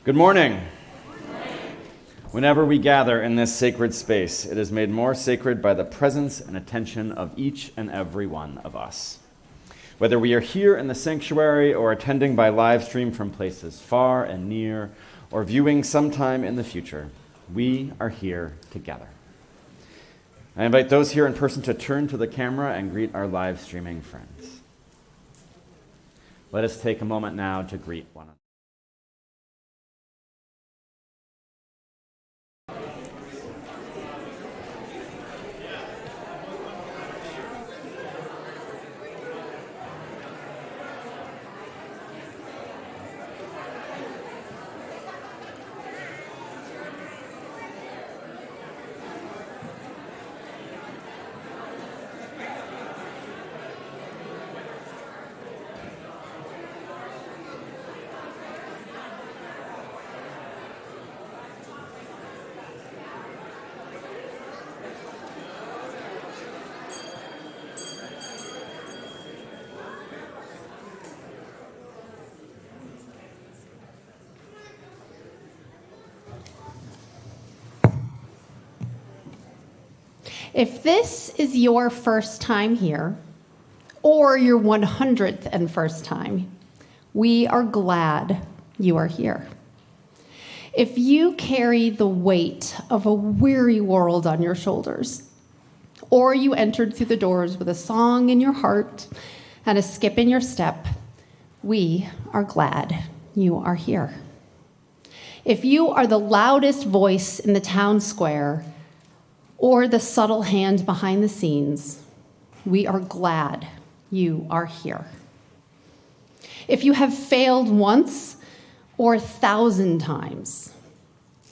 Good morning. Whenever we gather in this sacred space, it is made more sacred by the presence and attention of each and every one of us. Whether we are here in the sanctuary or attending by live stream from places far and near, or viewing sometime in the future, we are here together. I invite those here in person to turn to the camera and greet our live streaming friends. Let us take a moment now to greet one another. If this is your first time here, or your 100th and first time, we are glad you are here. If you carry the weight of a weary world on your shoulders, or you entered through the doors with a song in your heart and a skip in your step, we are glad you are here. If you are the loudest voice in the town square, or the subtle hand behind the scenes, we are glad you are here. If you have failed once or 1,000 times,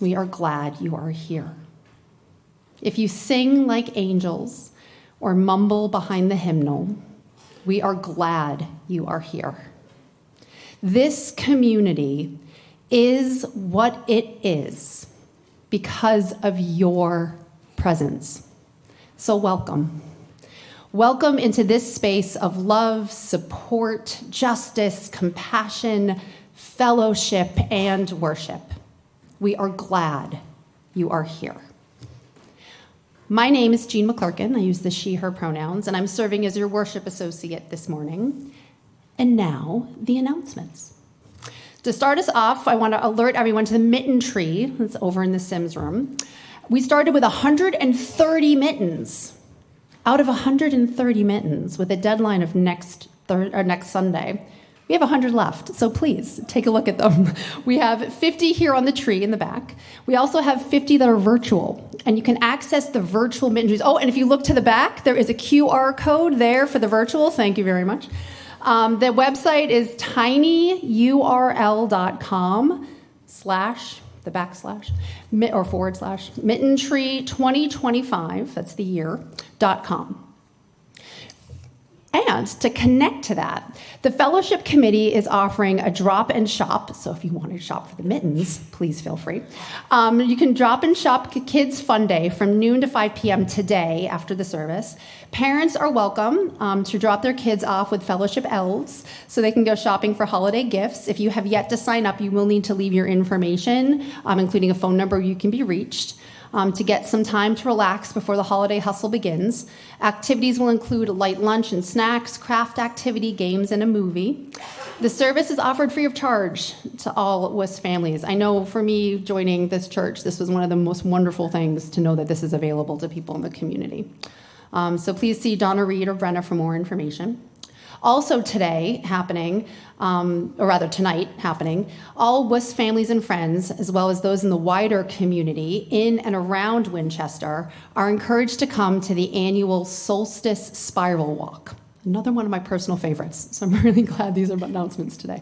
we are glad you are here. If you sing like angels or mumble behind the hymnal, we are glad you are here. This community is what it is because of your presence. So welcome. Welcome into this space of love, support, justice, compassion, fellowship, and worship. We are glad you are here. My name is Jean McClurkin. I use the she, her pronouns, and I'm serving as your worship associate this morning. And now, the announcements. To start us off, I want to alert everyone to the mitten tree that's over in the Sims room. We started with 130 mittens. Out of 130 mittens, with a deadline of next Sunday, we have 100 left, so please take a look at them. We have 50 here on the tree in the back. We also have 50 that are virtual, and you can access the virtual mitten trees. Oh, and if you look to the back, there is a QR code there for the virtual. Thank you very much. The website is tinyurl.com/mitten tree 2025, that's the year, .com. And to connect to that, the Fellowship Committee is offering a drop and shop. So if you want to shop for the mittens, please feel free. You can drop and shop Kids Fun Day from noon to 5 p.m. today after the service. Parents are welcome to drop their kids off with Fellowship Elves so they can go shopping for holiday gifts. If you have yet to sign up, you will need to leave your information, including a phone number you can be reached. To get some time to relax before the holiday hustle begins. Activities will include a light lunch and snacks, craft activity, games, and a movie. The service is offered free of charge to all WIS families. I know for me, joining this church, this was one of the most wonderful things to know that this is available to people in the community. So please see Donna Reed or Brenna for more information. Also today happening, tonight happening, all WIS families and friends, as well as those in the wider community in and around Winchester, are encouraged to come to the annual Solstice Spiral Walk. Another one of my personal favorites, so I'm really glad these are announcements today.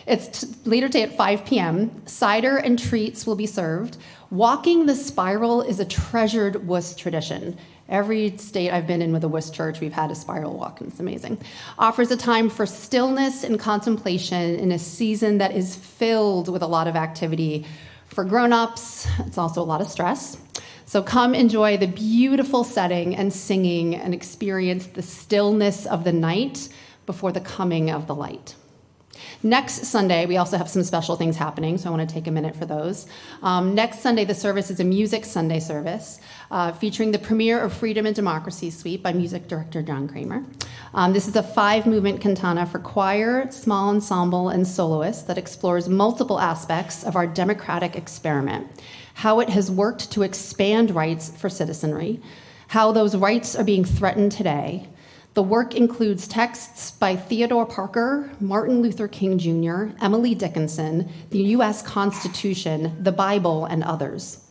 It's later today at 5 p.m. Cider and treats will be served. Walking the spiral is a treasured WIS tradition. Every state I've been in with a WIS church, we've had a spiral walk, and it's amazing. Offers a time for stillness and contemplation in a season that is filled with a lot of activity for grown-ups. It's also a lot of stress. So come enjoy the beautiful setting and singing and experience the stillness of the night before the coming of the light. Next Sunday, we also have some special things happening, so I want to take a minute for those. Next Sunday, the service is a Music Sunday service featuring the premiere of Freedom and Democracy Suite by music director John Kramer. This is a 5-movement cantata for choir, small ensemble, and soloists that explores multiple aspects of our democratic experiment, how it has worked to expand rights for citizenry, how those rights are being threatened today. The work includes texts by Theodore Parker, Martin Luther King Jr., Emily Dickinson, the U.S. Constitution, the Bible, and others.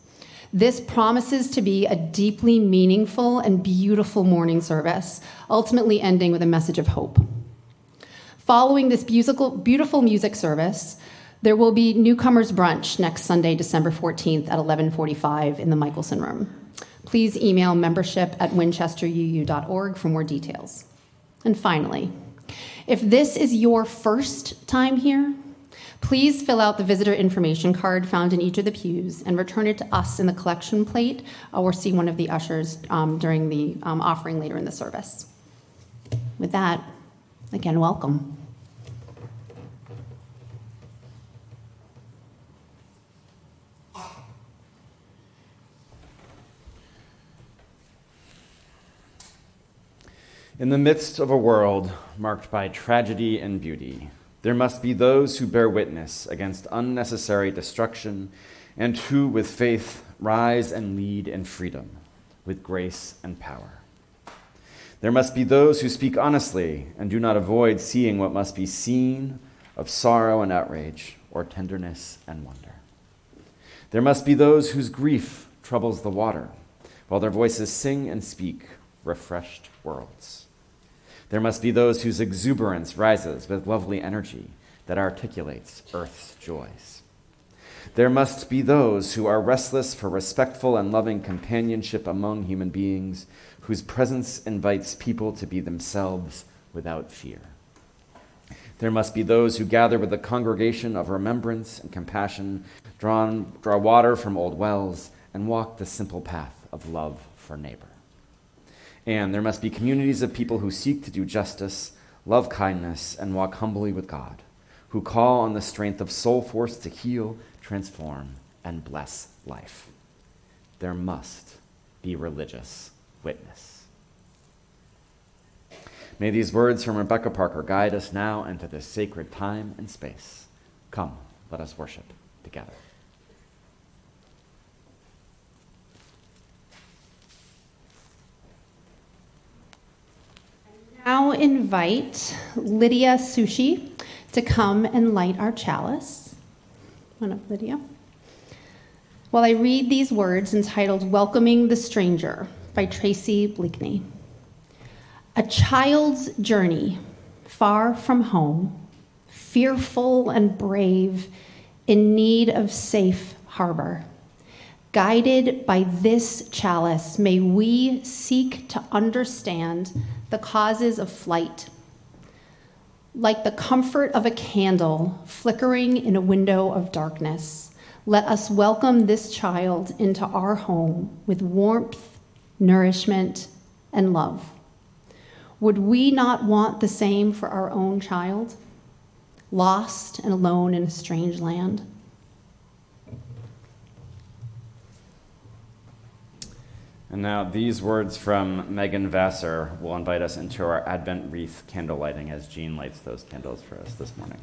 This promises to be a deeply meaningful and beautiful morning service, ultimately ending with a message of hope. Following this beautiful music service, there will be newcomers brunch next Sunday, December 14th at 11:45 in the Michelson Room. Please email membership@winchesteruu.org for more details. And finally, if this is your first time here, please fill out the visitor information card found in each of the pews and return it to us in the collection plate or see one of the ushers during the offering later in the service. With that, again, welcome. In the midst of a world marked by tragedy and beauty, there must be those who bear witness against unnecessary destruction and who, with faith, rise and lead in freedom, with grace and power. There must be those who speak honestly and do not avoid seeing what must be seen of sorrow and outrage, or tenderness and wonder. There must be those whose grief troubles the water, while their voices sing and speak refreshed worlds. There must be those whose exuberance rises with lovely energy that articulates earth's joys. There must be those who are restless for respectful and loving companionship among human beings, whose presence invites people to be themselves without fear. There must be those who gather with the congregation of remembrance and compassion, draw water from old wells, and walk the simple path of love for neighbor. And there must be communities of people who seek to do justice, love kindness, and walk humbly with God, who call on the strength of soul force to heal, transform, and bless life. There must be religious witness. May these words from Rebecca Parker guide us now into this sacred time and space. Come, let us worship together. Now invite Lydia Sushi to come and light our chalice. Come on up, Lydia. While I read these words entitled Welcoming the Stranger by Tracy Bleakney. A child's journey far from home, fearful and brave, in need of safe harbor. Guided by this chalice, may we seek to understand the causes of flight. Like the comfort of a candle flickering in a window of darkness, let us welcome this child into our home with warmth, nourishment, and love. Would we not want the same for our own child, lost and alone in a strange land? And now these words from Megan Vassar will invite us into our Advent wreath candle lighting as Jean lights those candles for us this morning.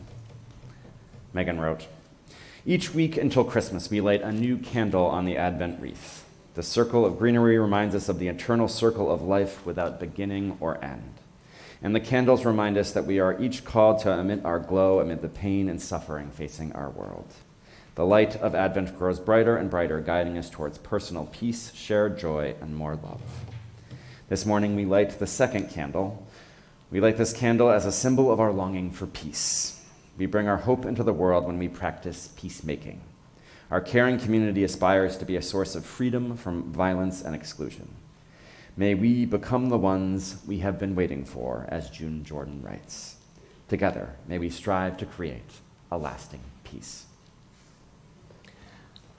Megan wrote, "Each week until Christmas, we light a new candle on the Advent wreath. The circle of greenery reminds us of the eternal circle of life without beginning or end. And the candles remind us that we are each called to emit our glow amid the pain and suffering facing our world. The light of Advent grows brighter and brighter, guiding us towards personal peace, shared joy, and more love. This morning, we light the second candle. We light this candle as a symbol of our longing for peace. We bring our hope into the world when we practice peacemaking. Our caring community aspires to be a source of freedom from violence and exclusion. May we become the ones we have been waiting for, as June Jordan writes. Together, may we strive to create a lasting peace."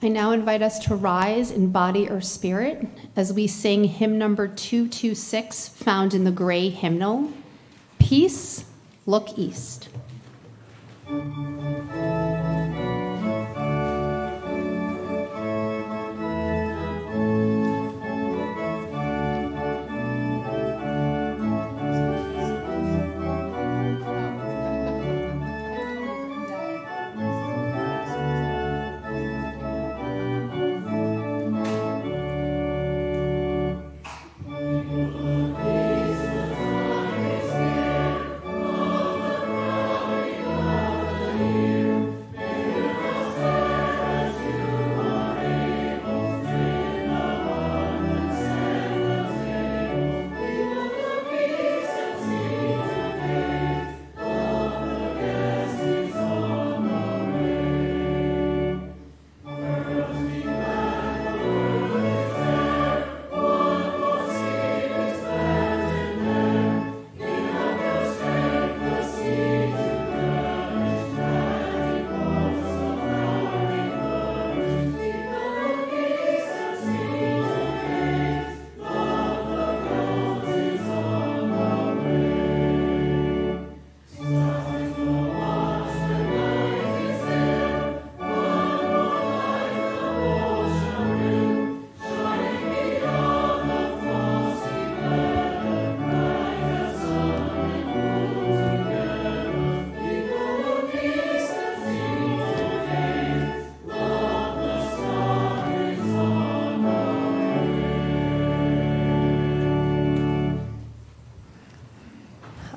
I now invite us to rise in body or spirit as we sing hymn number 226, found in the gray hymnal, Peace, Look East.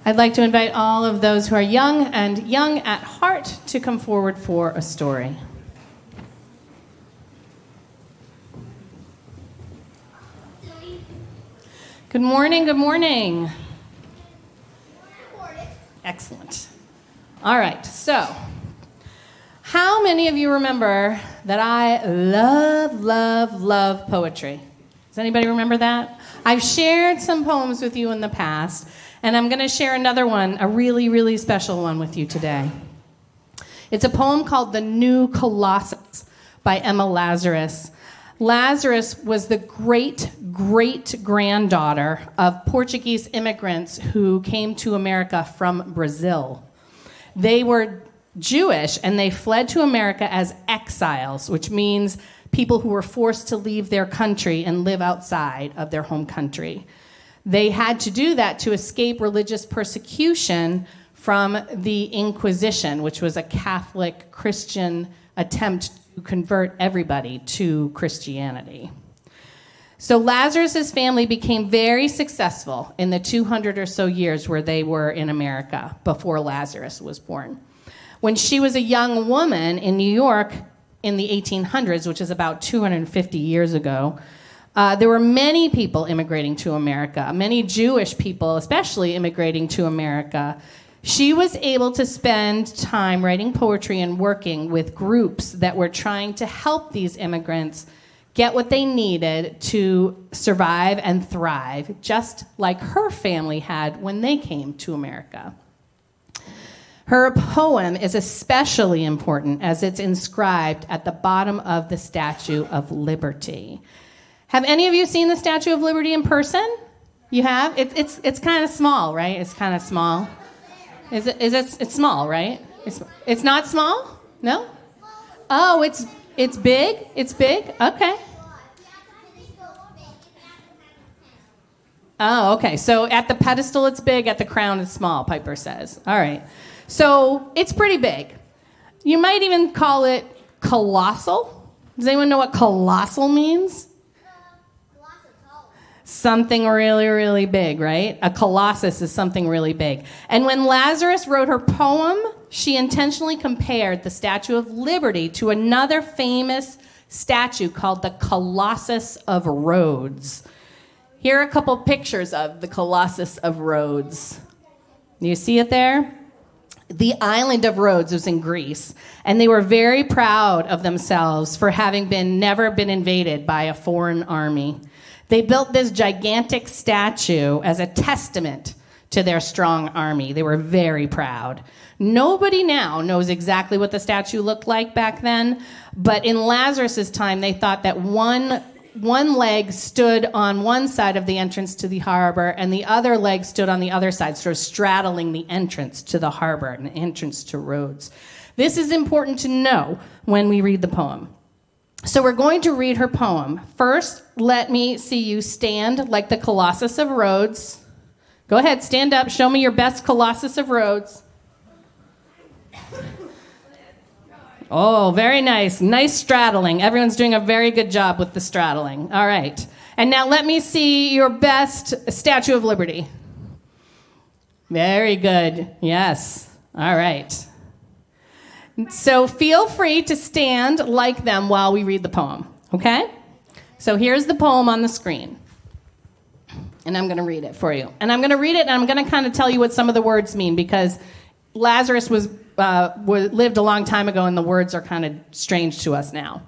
I'd like to invite all of those who are young and young at heart to come forward for a story. Good morning, good morning. Excellent. All right, so how many of you remember that I love poetry? Does anybody remember that? I've shared some poems with you in the past, and I'm going to share another one, a really, really special one with you today. It's a poem called The New Colossus by Emma Lazarus. Lazarus was the great-great-granddaughter of Portuguese immigrants who came to America from Brazil. They were Jewish, and they fled to America as exiles, which means people who were forced to leave their country and live outside of their home country. They had to do that to escape religious persecution from the Inquisition, which was a Catholic Christian attempt to convert everybody to Christianity. So Lazarus's family became very successful in the 200 or so years where they were in America before Lazarus was born. When she was a young woman in New York in the 1800s, which is about 250 years ago, there were many people immigrating to America, many Jewish people especially immigrating to America. She was able to spend time writing poetry and working with groups that were trying to help these immigrants get what they needed to survive and thrive, just like her family had when they came to America. Her poem is especially important as it's inscribed at the bottom of the Statue of Liberty. Have any of you seen the Statue of Liberty in person? You have? It's kind of small, right? It's kind of small. It's small, right? It's not small? No? Oh, it's big? It's big? Okay. Oh, okay. So at the pedestal it's big, at the crown it's small, Piper says. All right. So it's pretty big. You might even call it colossal. Does anyone know what colossal means? Something really, really big, right? A colossus is something really big. And when Lazarus wrote her poem, she intentionally compared the Statue of Liberty to another famous statue called the Colossus of Rhodes. Here are a couple pictures of the Colossus of Rhodes. You see it there? The island of Rhodes was in Greece, and they were very proud of themselves for having never been invaded by a foreign army. They built this gigantic statue as a testament to their strong army. They were very proud. Nobody now knows exactly what the statue looked like back then, but in Lazarus's time, they thought that one one leg stood on one side of the entrance to the harbor, and the other leg stood on the other side, sort of straddling the entrance to the harbor and the entrance to Rhodes. This is important to know when we read the poem. So we're going to read her poem. First, let me see you stand like the Colossus of Rhodes. Go ahead, stand up. Show me your best Colossus of Rhodes. Oh, very nice. Nice straddling. Everyone's doing a very good job with the straddling. All right. And now let me see your best Statue of Liberty. Very good. Yes. All right. So feel free to stand like them while we read the poem, okay? So here's the poem on the screen. And I'm going to read it for you. And I'm going to read it, and I'm going to kind of tell you what some of the words mean, because Lazarus lived a long time ago, and the words are kind of strange to us now.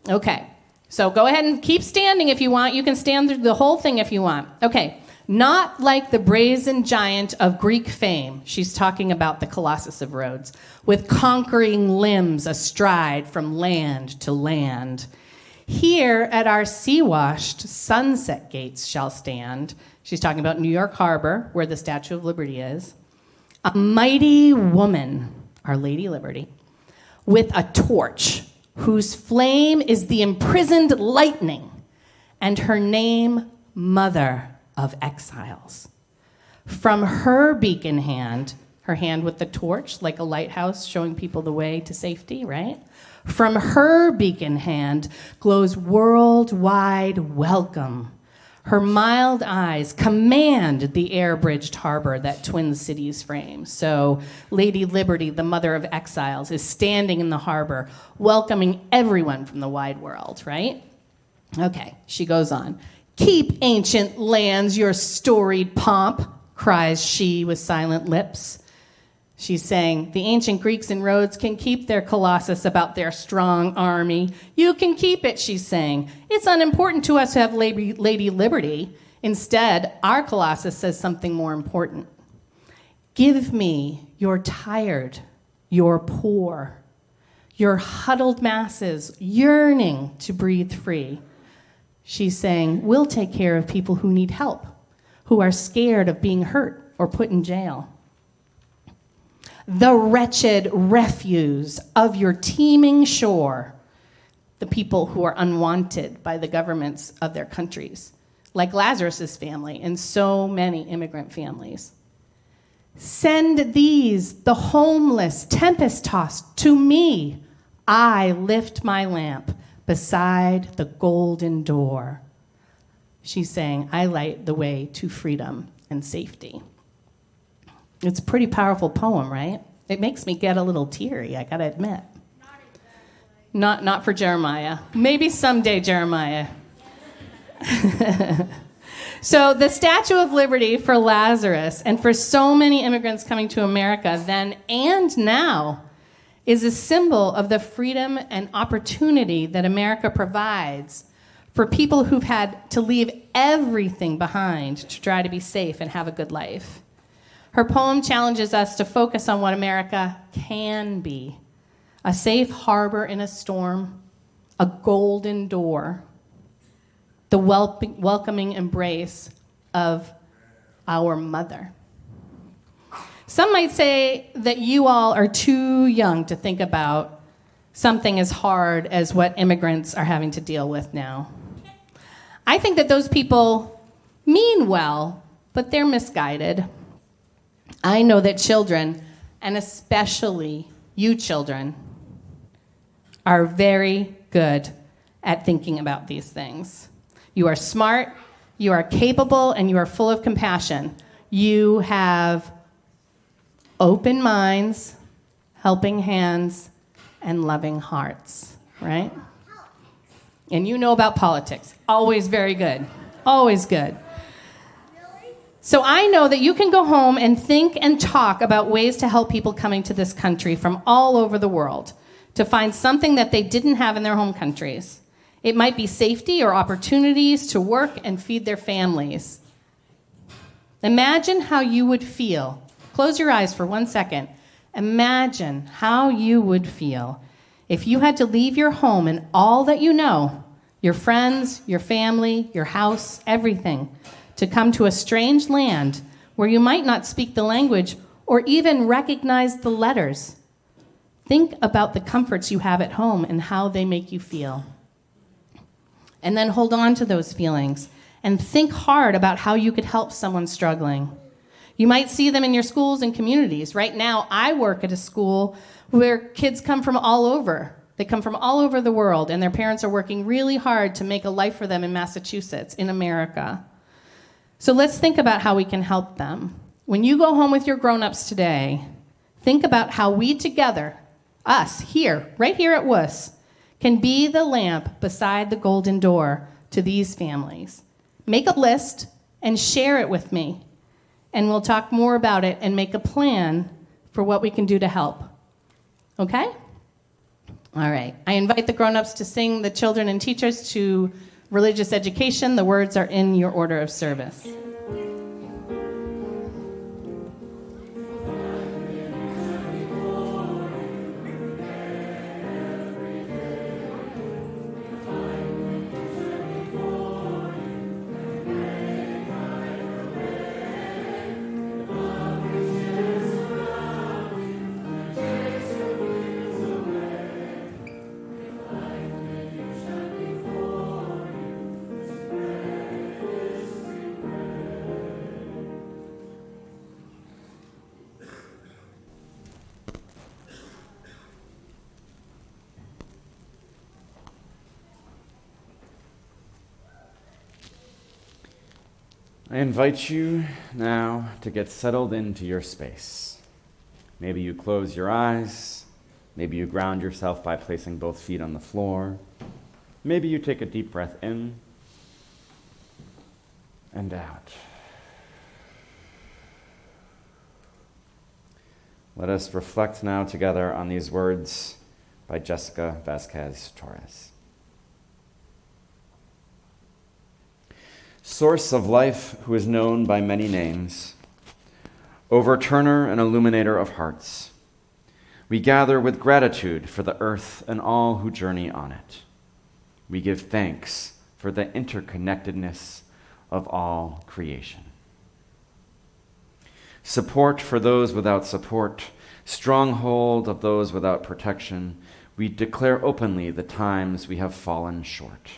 Okay, so go ahead and keep standing if you want. You can stand through the whole thing if you want. Okay, not like the brazen giant of Greek fame. She's talking about the Colossus of Rhodes, with conquering limbs astride from land to land. Here at our sea-washed sunset gates shall stand. She's talking about New York Harbor, where the Statue of Liberty is. A mighty woman, Our Lady Liberty, with a torch whose flame is the imprisoned lightning, and her name, Mother of Exiles. From her beacon hand, her hand with the torch, like a lighthouse showing people the way to safety, right? From her beacon hand glows worldwide welcome. Her mild eyes command the air-bridged harbor that twin cities frame. So Lady Liberty, the Mother of Exiles, is standing in the harbor, welcoming everyone from the wide world, right? Okay, she goes on. Keep, ancient lands, your storied pomp, cries she with silent lips. She's saying, the ancient Greeks in Rhodes can keep their colossus about their strong army. You can keep it, she's saying. It's unimportant to us to have Lady Liberty. Instead, our colossus says something more important. Give me your tired, your poor, your huddled masses yearning to breathe free. She's saying, we'll take care of people who need help, who are scared of being hurt or put in jail. The wretched refuse of your teeming shore, the people who are unwanted by the governments of their countries, like Lazarus's family and so many immigrant families. Send these, the homeless, tempest-tossed, to me. I lift my lamp beside the golden door. She's saying, I light the way to freedom and safety. It's a pretty powerful poem, right? It makes me get a little teary, I gotta admit. Not for Jeremiah. Maybe someday, Jeremiah. So the Statue of Liberty for Lazarus and for so many immigrants coming to America then and now is a symbol of the freedom and opportunity that America provides for people who've had to leave everything behind to try to be safe and have a good life. Her poem challenges us to focus on what America can be: a safe harbor in a storm, a golden door, the welcoming embrace of our mother. Some might say that you all are too young to think about something as hard as what immigrants are having to deal with now. I think that those people mean well, but they're misguided. I know that children, and especially you children, are very good at thinking about these things. You are smart, you are capable, and you are full of compassion. You have open minds, helping hands, and loving hearts, right? And you know about politics. Always very good. Always good. So I know that you can go home and think and talk about ways to help people coming to this country from all over the world to find something that they didn't have in their home countries. It might be safety or opportunities to work and feed their families. Imagine how you would feel. Close your eyes for 1 second. Imagine how you would feel if you had to leave your home and all that you know your friends, your family, your house, everything, to come to a strange land where you might not speak the language or even recognize the letters. Think about the comforts you have at home and how they make you feel. And then hold on to those feelings and think hard about how you could help someone struggling. You might see them in your schools and communities. Right now, I work at a school where kids come from all over. They come from all over the world, and their parents are working really hard to make a life for them in Massachusetts, in America. So let's think about how we can help them. When you go home with your grown-ups today, think about how we together, us here, right here at WUS, can be the lamp beside the golden door to these families. Make a list and share it with me, and we'll talk more about it and make a plan for what we can do to help. Okay? All right. I invite the grown-ups to sing the children and teachers to religious education. The words are in your order of service. I invite you now to get settled into your space. Maybe you close your eyes. Maybe you ground yourself by placing both feet on the floor. Maybe you take a deep breath in and out. Let us reflect now together on these words by Jessica Vasquez Torres. Source of life, who is known by many names, overturner and illuminator of hearts, we gather with gratitude for the earth and all who journey on it. We give thanks for the interconnectedness of all creation. Support for those without support, stronghold of those without protection, we declare openly the times we have fallen short.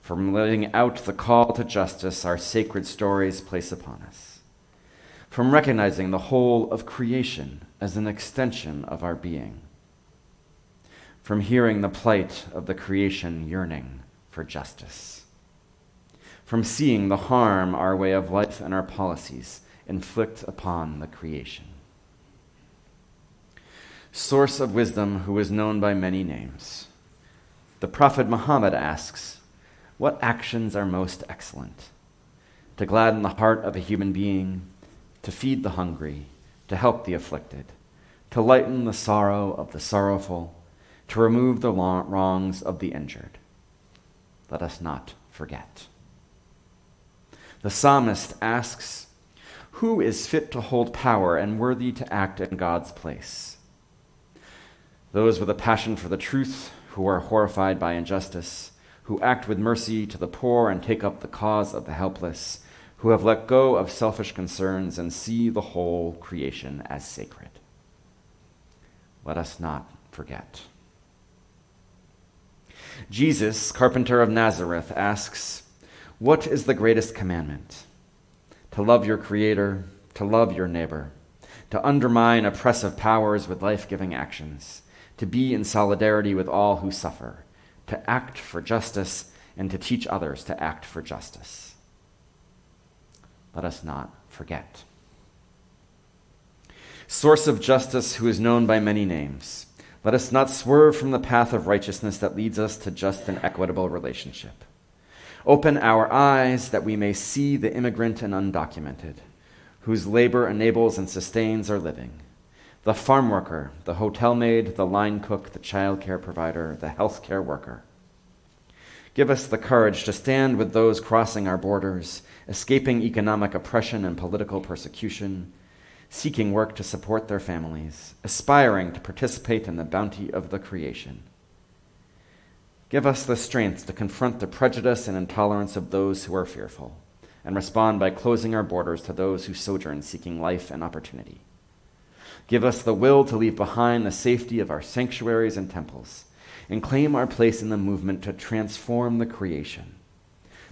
From living out the call to justice our sacred stories place upon us. From recognizing the whole of creation as an extension of our being. From hearing the plight of the creation yearning for justice. From seeing the harm our way of life and our policies inflict upon the creation. Source of wisdom, who is known by many names. The Prophet Muhammad asks, what actions are most excellent? To gladden the heart of a human being, to feed the hungry, to help the afflicted, to lighten the sorrow of the sorrowful, to remove the wrongs of the injured. Let us not forget. The psalmist asks, who is fit to hold power and worthy to act in God's place? Those with a passion for the truth, who are horrified by injustice, who act with mercy to the poor and take up the cause of the helpless, who have let go of selfish concerns and see the whole creation as sacred. Let us not forget. Jesus, carpenter of Nazareth, asks, what is the greatest commandment? To love your Creator, to love your neighbor, to undermine oppressive powers with life-giving actions, to be in solidarity with all who suffer, to act for justice, and to teach others to act for justice. Let us not forget. Source of justice, who is known by many names, let us not swerve from the path of righteousness that leads us to just and equitable relationship. Open our eyes that we may see the immigrant and undocumented, whose labor enables and sustains our living, the farm worker, the hotel maid, the line cook, the child care provider, the health care worker. Give us the courage to stand with those crossing our borders, escaping economic oppression and political persecution, seeking work to support their families, aspiring to participate in the bounty of the creation. Give us the strength to confront the prejudice and intolerance of those who are fearful, and respond by closing our borders to those who sojourn seeking life and opportunity. Give us the will to leave behind the safety of our sanctuaries and temples, and claim our place in the movement to transform the creation,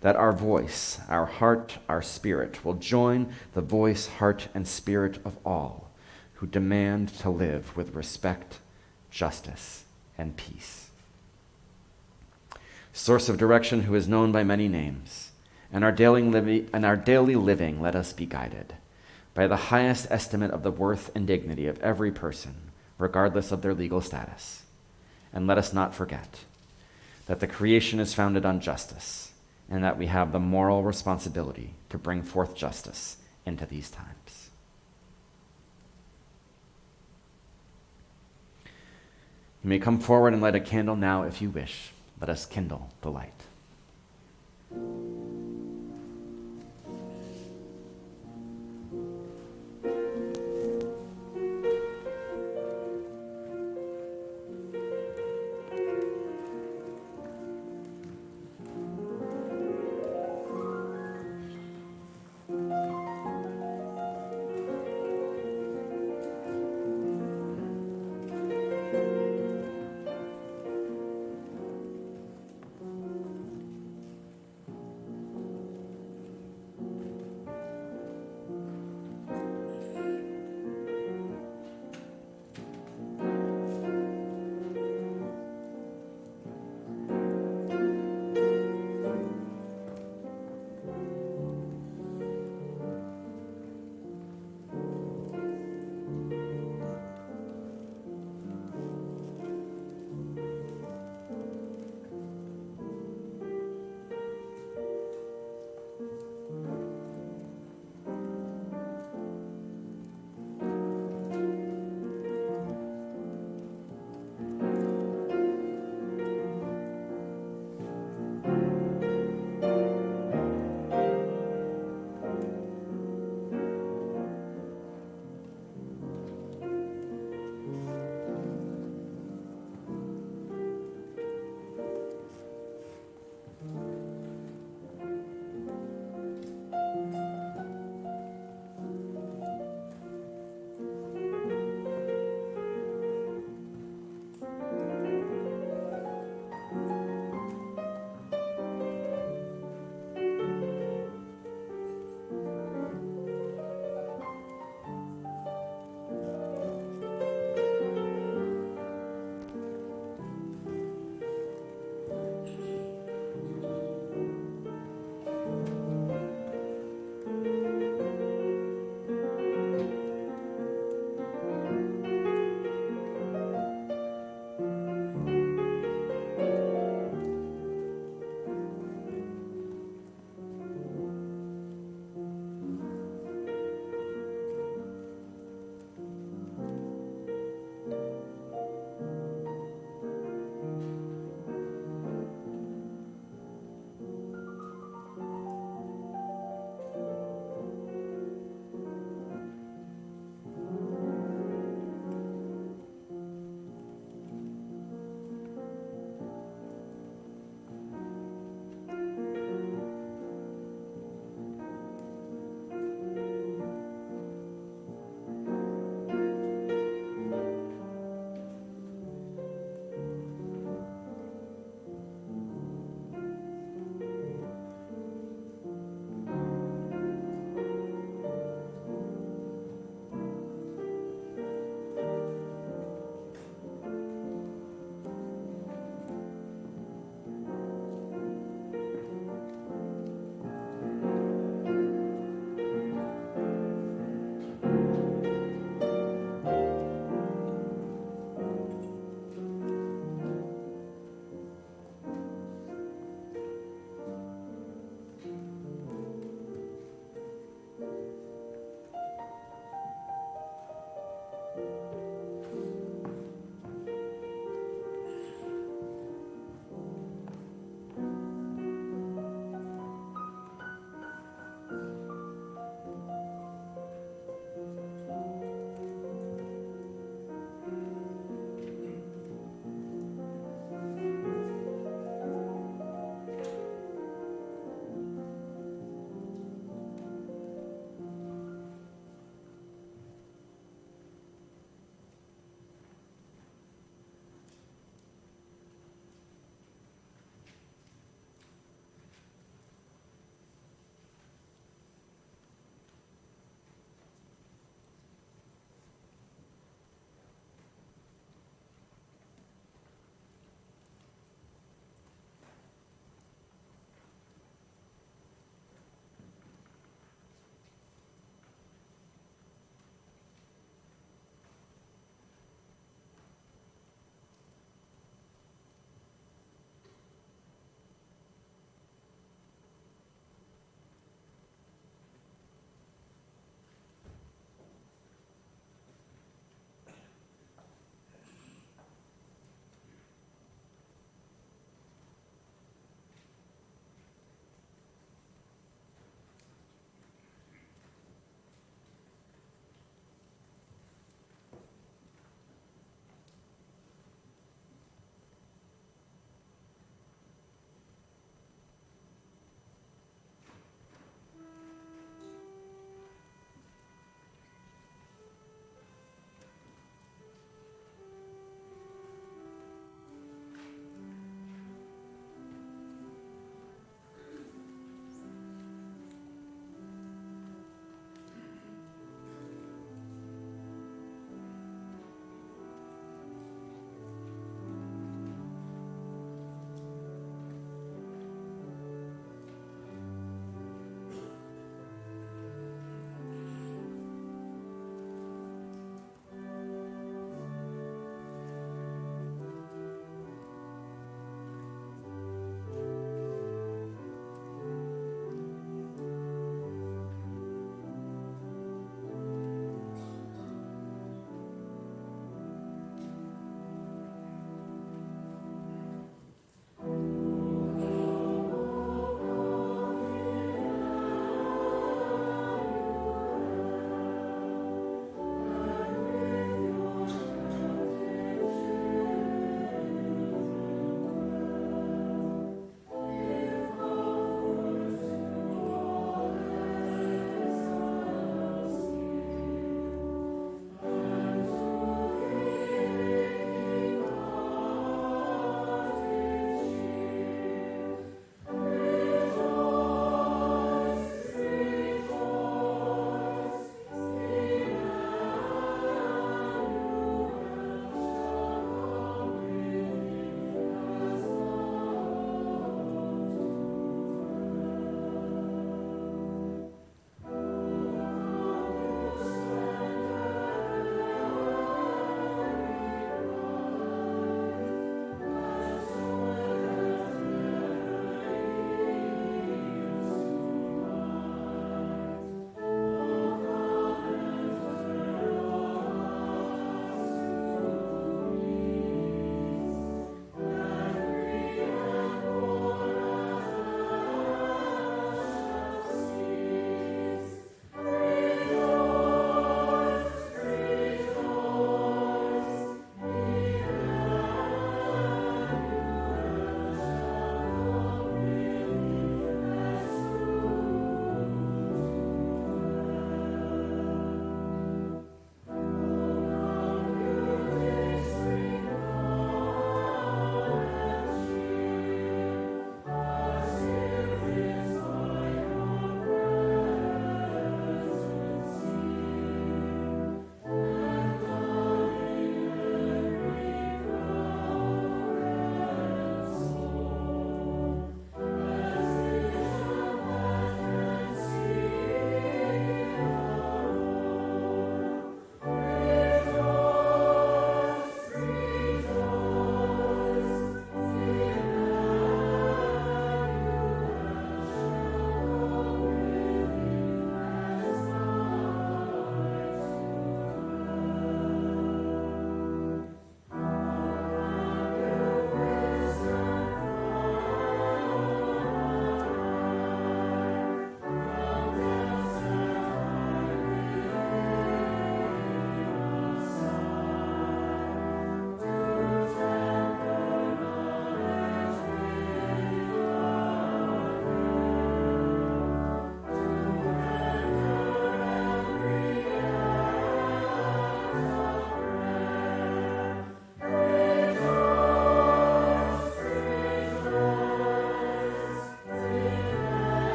that our voice, our heart, our spirit will join the voice, heart, and spirit of all who demand to live with respect, justice, and peace. Source of direction who is known by many names, and our daily living let us be guided by the highest estimate of the worth and dignity of every person, regardless of their legal status. And let us not forget that the creation is founded on justice, and that we have the moral responsibility to bring forth justice into these times. You may come forward and light a candle now if you wish. Let us kindle the light.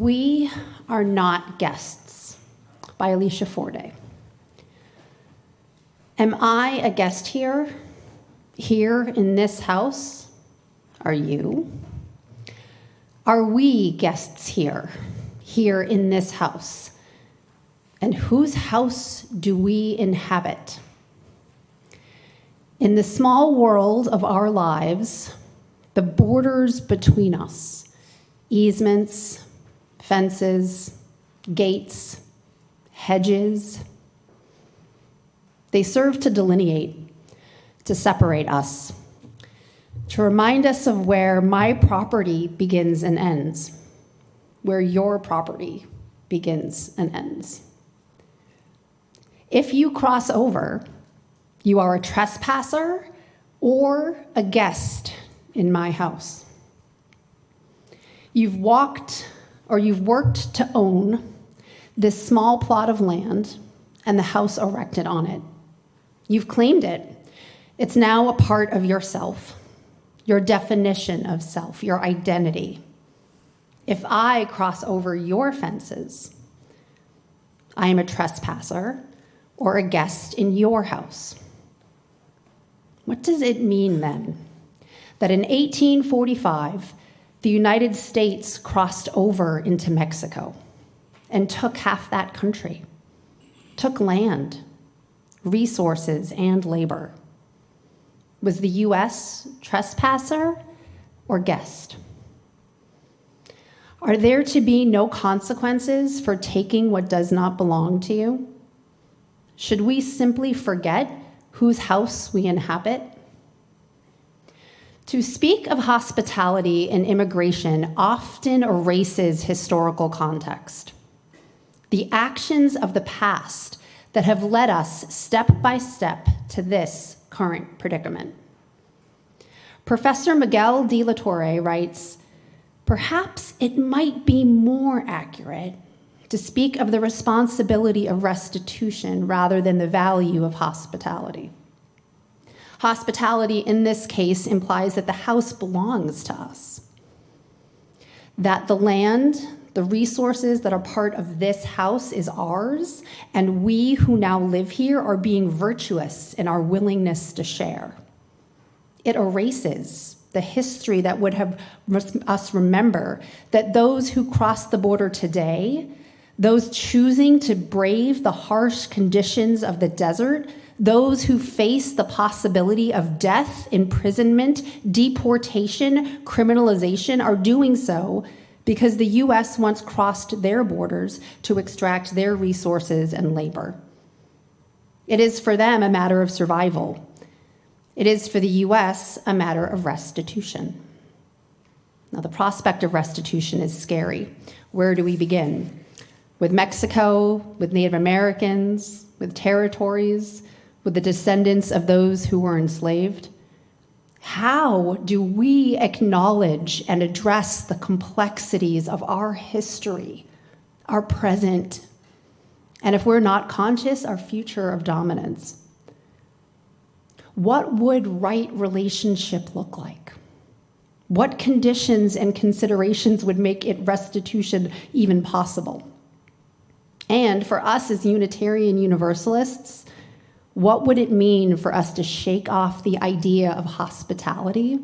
We Are Not Guests by Alicia Forday. Am I a guest here? Here in this house? Are you? Are we guests here? Here in this house? And whose house do we inhabit? In the small world of our lives, the borders between us, easements, fences, gates, hedges, they serve to delineate, to separate us, to remind us of where my property begins and ends, where your property begins and ends. If you cross over, you are a trespasser or a guest in my house. You've worked to own this small plot of land and the house erected on it. You've claimed it. It's now a part of yourself, your definition of self, your identity. If I cross over your fences, I am a trespasser or a guest in your house. What does it mean then that in 1845, the United States crossed over into Mexico and took half that country, took land, resources, and labor? Was the U.S. trespasser or guest? Are there to be no consequences for taking what does not belong to you? Should we simply forget whose house we inhabit? To speak of hospitality and immigration often erases historical context. The actions of the past that have led us step by step to this current predicament. Professor Miguel de la Torre writes, perhaps it might be more accurate to speak of the responsibility of restitution rather than the value of hospitality. Hospitality in this case implies that the house belongs to us, that the land, the resources that are part of this house is ours, and we who now live here are being virtuous in our willingness to share. It erases the history that would have us remember that those who cross the border today, those choosing to brave the harsh conditions of the desert, those who face the possibility of death, imprisonment, deportation, criminalization, are doing so because the U.S. once crossed their borders to extract their resources and labor. It is for them a matter of survival. It is for the U.S. a matter of restitution. Now, the prospect of restitution is scary. Where do we begin? With Mexico, with Native Americans, with territories, with the descendants of those who were enslaved? How do we acknowledge and address the complexities of our history, our present, and if we're not conscious, our future of dominance? What would right relationship look like? What conditions and considerations would make it restitution even possible? And for us as Unitarian Universalists, what would it mean for us to shake off the idea of hospitality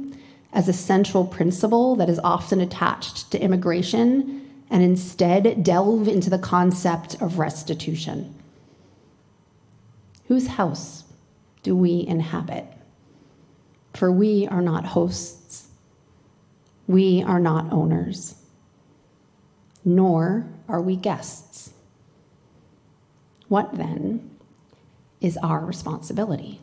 as a central principle that is often attached to immigration and instead delve into the concept of restitution? Whose house do we inhabit? For we are not hosts. We are not owners. Nor are we guests. What then is our responsibility?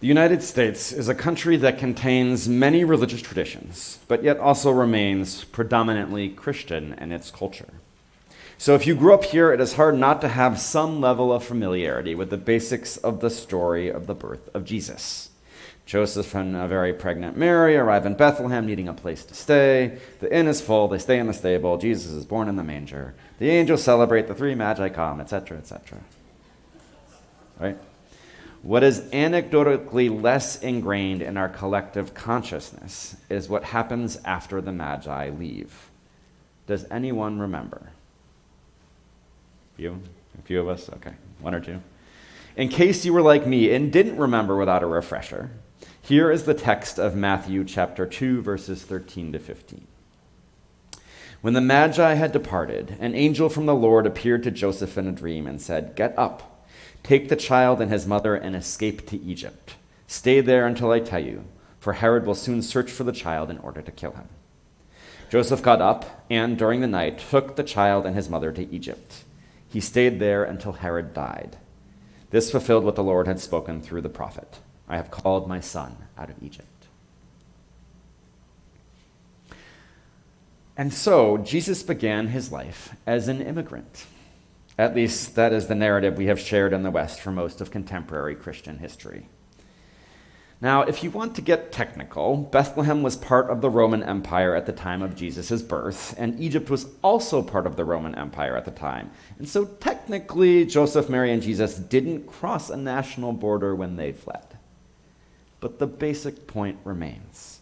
The United States is a country that contains many religious traditions, but yet also remains predominantly Christian in its culture. So if you grew up here, it is hard not to have some level of familiarity with the basics of the story of the birth of Jesus. Joseph and a very pregnant Mary arrive in Bethlehem needing a place to stay. The inn is full, they stay in the stable, Jesus is born in the manger. The angels celebrate, the three magi come, etc., etc. Right? What is anecdotally less ingrained in our collective consciousness is what happens after the magi leave. Does anyone remember? You? A few of us? Okay, one or two. In case you were like me and didn't remember without a refresher, here is the text of Matthew chapter 2, verses 13 to 15. When the Magi had departed, an angel from the Lord appeared to Joseph in a dream and said, "Get up, take the child and his mother and escape to Egypt. Stay there until I tell you, for Herod will soon search for the child in order to kill him." Joseph got up and, during the night, took the child and his mother to Egypt. He stayed there until Herod died. This fulfilled what the Lord had spoken through the prophet. "I have called my son out of Egypt." And so, Jesus began his life as an immigrant. At least, that is the narrative we have shared in the West for most of contemporary Christian history. Now, if you want to get technical, Bethlehem was part of the Roman Empire at the time of Jesus' birth, and Egypt was also part of the Roman Empire at the time. And so technically, Joseph, Mary, and Jesus didn't cross a national border when they fled. But the basic point remains.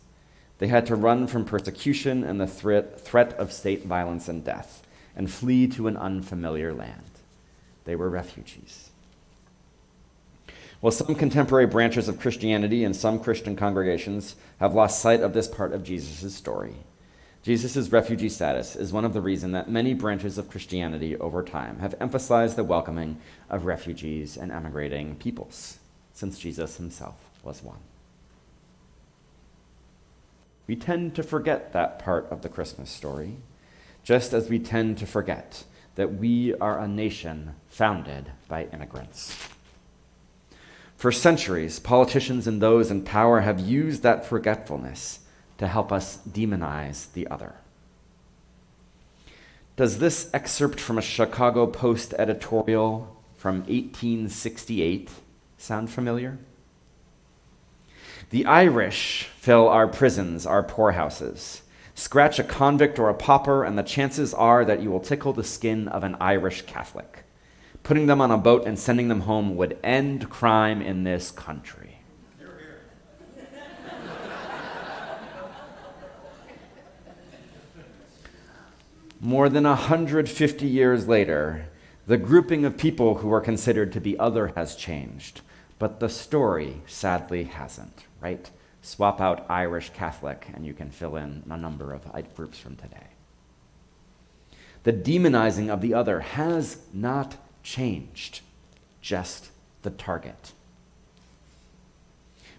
They had to run from persecution and the threat of state violence and death, and flee to an unfamiliar land. They were refugees. Well, some contemporary branches of Christianity and some Christian congregations have lost sight of this part of Jesus' story. Jesus' refugee status is one of the reasons that many branches of Christianity over time have emphasized the welcoming of refugees and emigrating peoples, since Jesus himself was one. We tend to forget that part of the Christmas story, just as we tend to forget that we are a nation founded by immigrants. For centuries, politicians and those in power have used that forgetfulness to help us demonize the other. Does this excerpt from a Chicago Post editorial from 1868 sound familiar? "The Irish fill our prisons, our poorhouses. Scratch a convict or a pauper, and the chances are that you will tickle the skin of an Irish Catholic. Putting them on a boat and sending them home would end crime in this country." More than 150 years later, the grouping of people who are considered to be other has changed, but the story sadly hasn't, right? Swap out Irish Catholic, and you can fill in a number of groups from today. The demonizing of the other has not changed, just the target.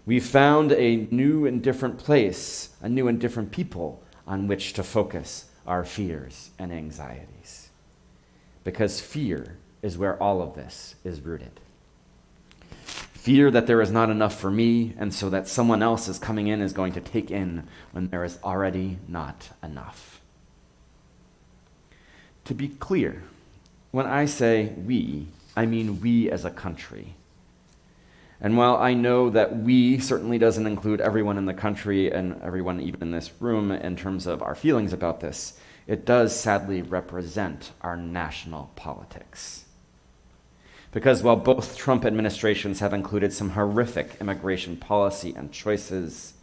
We found a new and different place, a new and different people on which to focus our fears and anxieties. Because fear is where all of this is rooted. Fear that there is not enough for me, and so that someone else is coming in is going to take in when there is already not enough. To be clear, when I say we, I mean we as a country. And while I know that we certainly doesn't include everyone in the country and everyone even in this room in terms of our feelings about this, it does sadly represent our national politics. Because while both Trump administrations have included some horrific immigration policy and choices,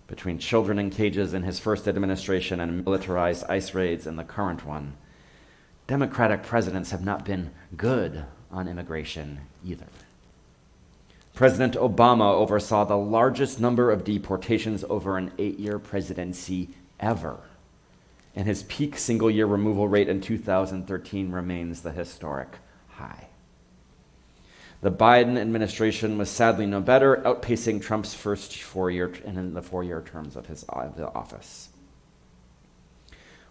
between children in cages in his first administration and militarized ICE raids in the current one, Democratic presidents have not been good on immigration either. President Obama oversaw the largest number of deportations over an 8-year presidency ever, and his peak single-year removal rate in 2013 remains the historic high. The Biden administration was sadly no better, outpacing Trump's first 4-year and in the 4-year terms of his office.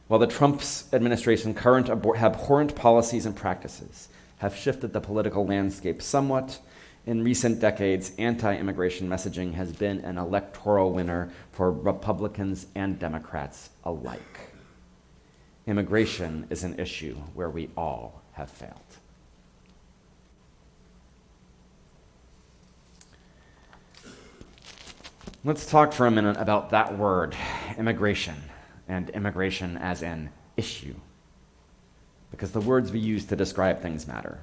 While the Trump's administration's current abhorrent policies and practices have shifted the political landscape somewhat, In recent decades, anti-immigration messaging has been an electoral winner for Republicans and Democrats alike. Immigration is an issue where we all have failed. Let's talk for a minute about that word, immigration, and immigration as an issue, because the words we use to describe things matter.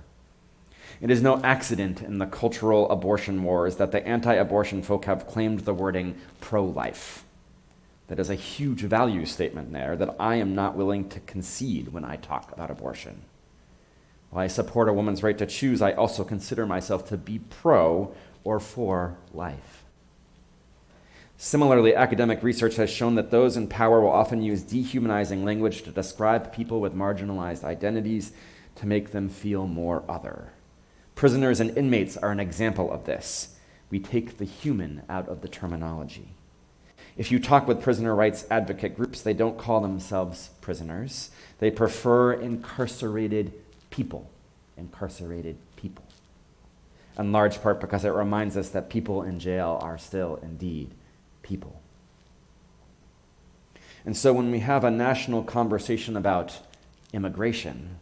It is no accident in the cultural abortion wars that the anti-abortion folk have claimed the wording pro-life. That is a huge value statement there that I am not willing to concede when I talk about abortion. While I support a woman's right to choose, I also consider myself to be pro or for life. Similarly, academic research has shown that those in power will often use dehumanizing language to describe people with marginalized identities to make them feel more other. Prisoners and inmates are an example of this. We take the human out of the terminology. If you talk with prisoner rights advocate groups, they don't call themselves prisoners. They prefer incarcerated people. Incarcerated people. In large part because it reminds us that people in jail are still indeed people. And so when we have a national conversation about immigration,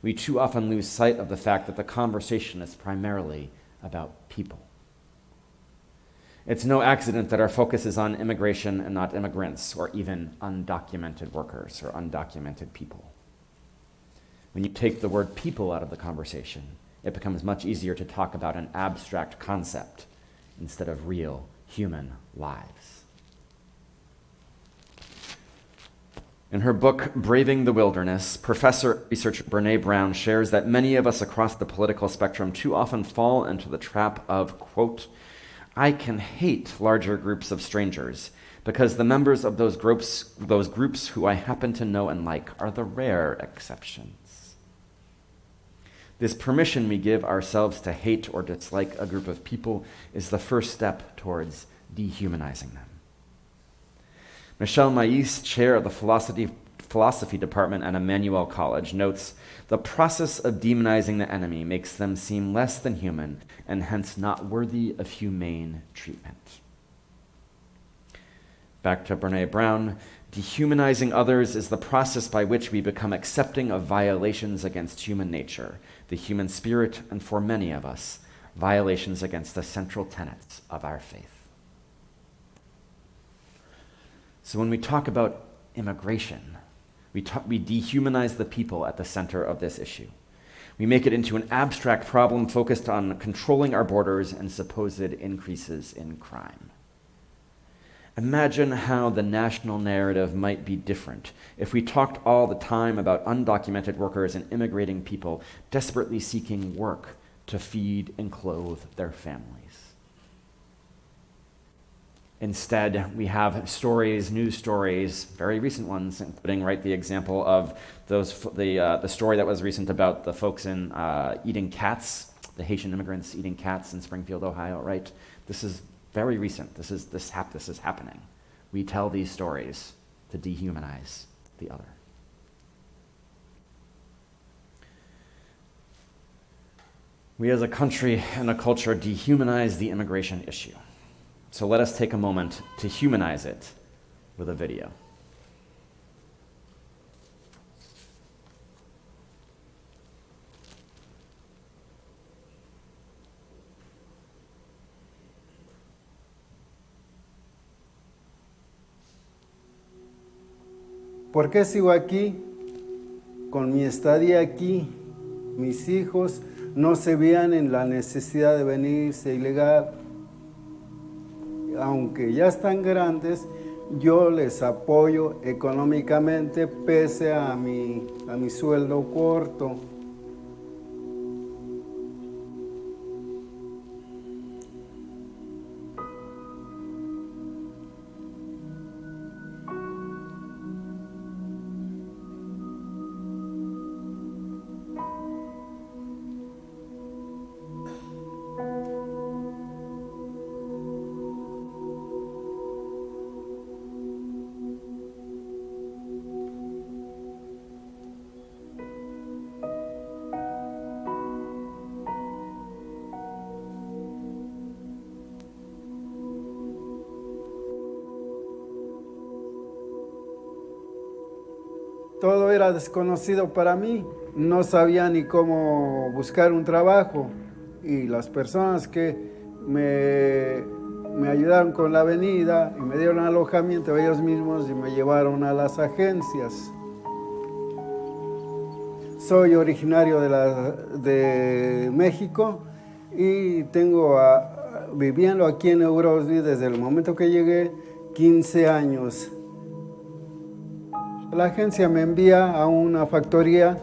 we too often lose sight of the fact that the conversation is primarily about people. It's no accident that our focus is on immigration and not immigrants, or even undocumented workers or undocumented people. When you take the word people out of the conversation, it becomes much easier to talk about an abstract concept instead of real human lives. In her book, Braving the Wilderness, Professor researcher Brene Brown shares that many of us across the political spectrum too often fall into the trap of, quote, I can hate larger groups of strangers because the members of those groups who I happen to know and like are the rare exceptions. This permission we give ourselves to hate or dislike a group of people is the first step towards dehumanizing them. Michelle Mais, chair of the philosophy department at Emmanuel College, notes, the process of demonizing the enemy makes them seem less than human and hence not worthy of humane treatment. Back to Brene Brown, dehumanizing others is the process by which we become accepting of violations against human nature, the human spirit, and for many of us, violations against the central tenets of our faith. So when we talk about immigration, we dehumanize the people at the center of this issue. We make it into an abstract problem focused on controlling our borders and supposed increases in crime. Imagine how the national narrative might be different if we talked all the time about undocumented workers and immigrating people desperately seeking work to feed and clothe their families. Instead, we have stories, news stories, very recent ones, including the example of the story that was recent about the folks in eating cats, the Haitian immigrants eating cats in Springfield, Ohio. Right? This is very recent. This is happening. We tell these stories to dehumanize the other. We as a country and a culture dehumanize the immigration issue. So let us take a moment to humanize it with a video. ¿Por qué sigo aquí? Con mi estadía aquí, mis hijos no se vean en la necesidad de venirse ilegal. Aunque ya están grandes, yo les apoyo económicamente pese a mi sueldo corto. Todo era desconocido para mí. No sabía ni cómo buscar un trabajo. Y las personas que me ayudaron con la venida y me dieron alojamiento, ellos mismos y me llevaron a las agencias. Soy originario de México y tengo viviendo aquí en Europa desde el momento que llegué 15 años. La agencia me envía a una factoría.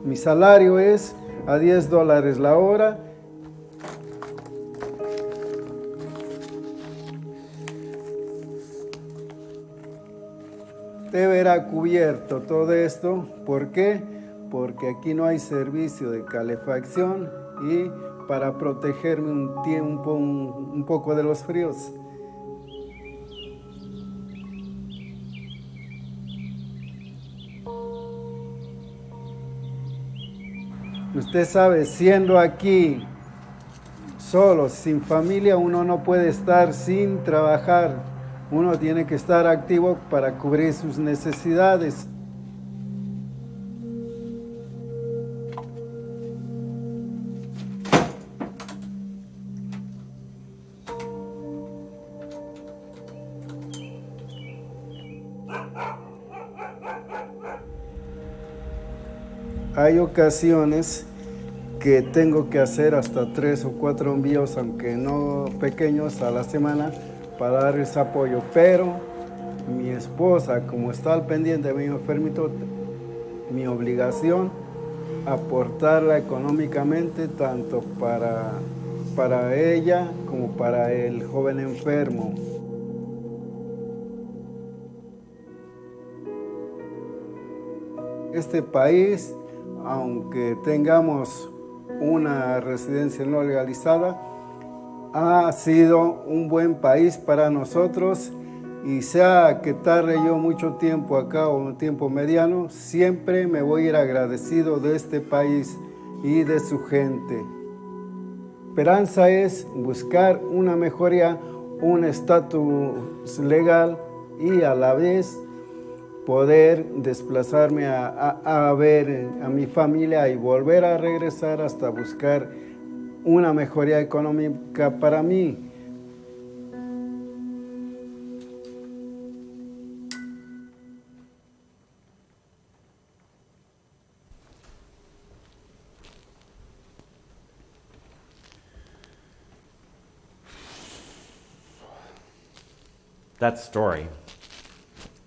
Mi salario es a $10 la hora. Debe ser cubierto todo esto. ¿Por qué? Porque aquí no hay servicio de calefacción y para protegerme un poco de los fríos. Usted sabe, siendo aquí solo, sin familia, uno no puede estar sin trabajar. Uno tiene que estar activo para cubrir sus necesidades. Hay ocasiones que tengo que hacer hasta 3 o 4 envíos, aunque no pequeños, a la semana para darles apoyo. Pero mi esposa, como está al pendiente de mi enfermito, mi obligación aportarla económicamente tanto para ella como para el joven enfermo. Este país, aunque tengamos una residencia no legalizada, ha sido un buen país para nosotros, y sea que tarde yo mucho tiempo acá o un tiempo mediano, siempre me voy a ir agradecido de este país y de su gente. Esperanza es buscar una mejoría, un estatus legal y a la vez poder desplazarme a ver a mi familia y volver a regresar hasta buscar una mejoría económica para mí.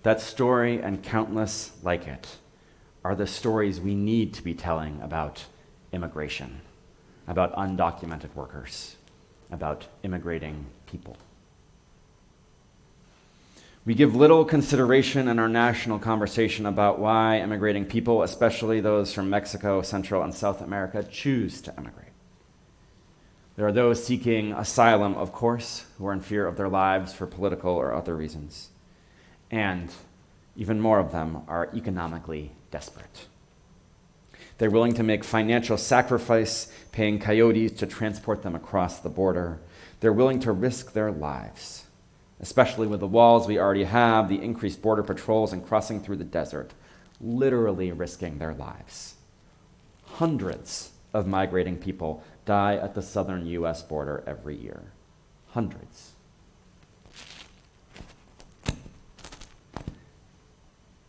That story and countless like it are the stories we need to be telling about immigration, about undocumented workers, about immigrating people. We give little consideration in our national conversation about why immigrating people, especially those from Mexico, Central and South America, choose to immigrate. There are those seeking asylum, of course, who are in fear of their lives for political or other reasons. And even more of them are economically desperate. They're willing to make financial sacrifice, paying coyotes to transport them across the border. They're willing to risk their lives, especially with the walls we already have, the increased border patrols, and crossing through the desert, literally risking their lives. Hundreds of migrating people die at the southern U.S. border every year. Hundreds.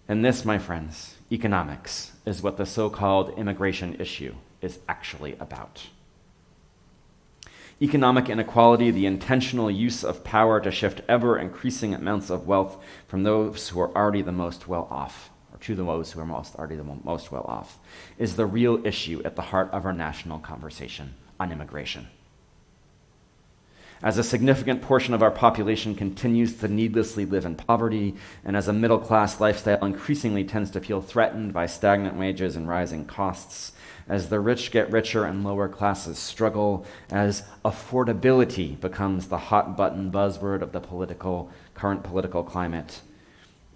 And this, my friends, economics, is what the so-called immigration issue is actually about. Economic inequality, the intentional use of power to shift ever-increasing amounts of wealth from those who are already the most well-off, or to those who are already the most well-off, is the real issue at the heart of our national conversation on immigration. As a significant portion of our population continues to needlessly live in poverty, and as a middle-class lifestyle increasingly tends to feel threatened by stagnant wages and rising costs, as the rich get richer and lower classes struggle, as affordability becomes the hot-button buzzword of the current political climate,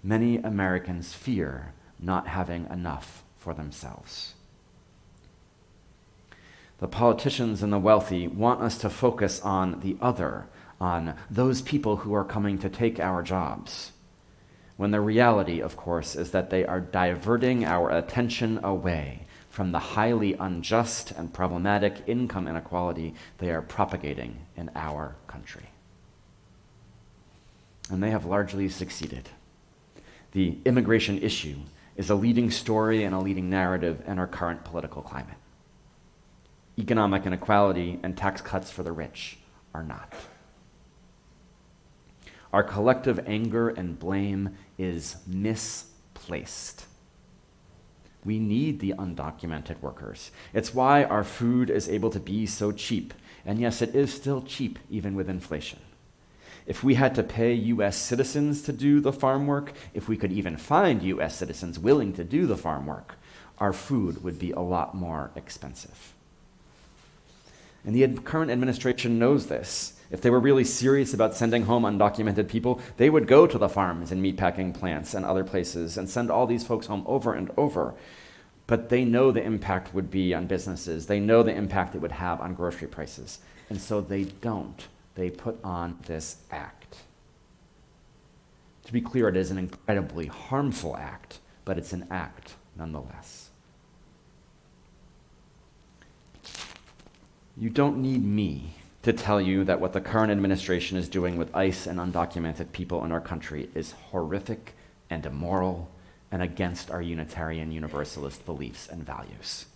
many Americans fear not having enough for themselves. The politicians and the wealthy want us to focus on the other, on those people who are coming to take our jobs. when the reality, of course, is that they are diverting our attention away from the highly unjust and problematic income inequality they are propagating in our country. And they have largely succeeded. The immigration issue is a leading story and a leading narrative in our current political climate. Economic inequality and tax cuts for the rich are not. Our collective anger and blame is misplaced. We need the undocumented workers. It's why our food is able to be so cheap. And yes, it is still cheap, even with inflation. If we had to pay U.S. citizens to do the farm work, if we could even find U.S. citizens willing to do the farm work, our food would be a lot more expensive. And the current administration knows this. If they were really serious about sending home undocumented people, they would go to the farms and meatpacking plants and other places and send all these folks home over and over. But they know the impact would be on businesses. They know the impact it would have on grocery prices. And so they don't. They put on this act. To be clear, it is an incredibly harmful act, but it's an act nonetheless. You don't need me to tell you that what the current administration is doing with ICE and undocumented people in our country is horrific and immoral and against our Unitarian Universalist beliefs and values.